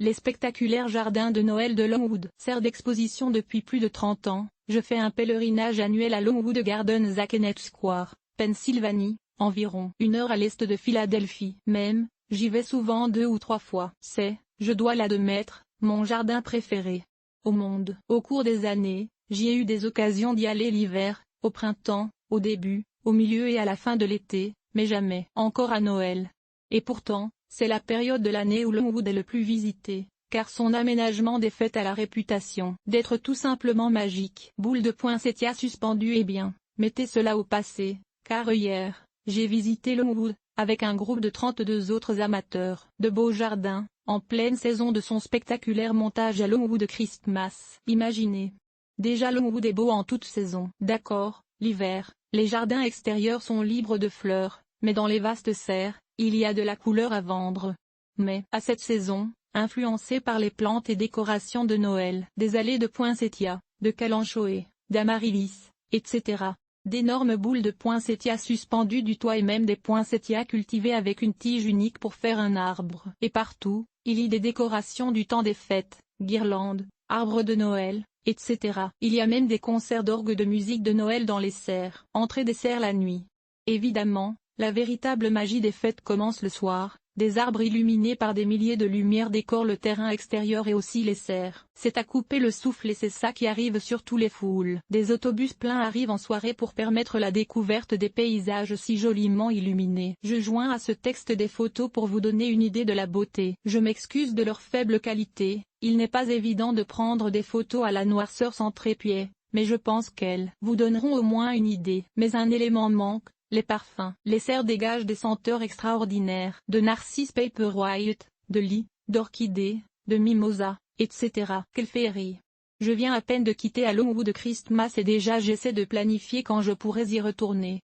Les spectaculaires jardins de Noël de Longwood servent d'exposition depuis plus de 30 ans. Je fais un pèlerinage annuel à Longwood Gardens à Kennett Square, Pennsylvanie, environ 1 heure à l'est de Philadelphie. Même, j'y vais souvent 2 ou 3 fois. C'est, je dois l'admettre, mon jardin préféré au monde. Au cours des années, j'y ai eu des occasions d'y aller l'hiver, au printemps, au début, au milieu et à la fin de l'été, mais jamais encore à Noël. Et pourtant, c'est la période de l'année où Longwood est le plus visité, car son aménagement des fêtes a la réputation d'être tout simplement magique. Boule de poinsettia suspendue. Eh bien, mettez cela au passé, car hier, j'ai visité Longwood, avec un groupe de 32 autres amateurs de beaux jardins, en pleine saison de son spectaculaire montage à Longwood Christmas. Imaginez. Déjà Longwood est beau en toute saison. D'accord, l'hiver, les jardins extérieurs sont libres de fleurs, mais dans les vastes serres, il y a de la couleur à vendre. Mais, à cette saison, influencée par les plantes et décorations de Noël, des allées de poinsettias, de kalanchoé, d'amaryllis, etc. D'énormes boules de poinsettias suspendues du toit et même des poinsettias cultivés avec une tige unique pour faire un arbre. Et partout, il y a des décorations du temps des fêtes, guirlandes, arbres de Noël, etc. Il y a même des concerts d'orgue de musique de Noël dans les serres. Entrée des serres la nuit. Évidemment, la véritable magie des fêtes commence le soir. Des arbres illuminés par des milliers de lumières décorent le terrain extérieur et aussi les serres. C'est à couper le souffle et c'est ça qui arrive surtout les foules. Des autobus pleins arrivent en soirée pour permettre la découverte des paysages si joliment illuminés. Je joins à ce texte des photos pour vous donner une idée de la beauté. Je m'excuse de leur faible qualité, il n'est pas évident de prendre des photos à la noirceur sans trépied, mais je pense qu'elles vous donneront au moins une idée. Mais un élément manque. Les parfums. Les serres dégagent des senteurs extraordinaires, de narcisse paperwhite, de lis, d'orchidées, de mimosa, etc. Quelle féerie! Je viens à peine de quitter à Longwood Christmas et déjà j'essaie de planifier quand je pourrais y retourner.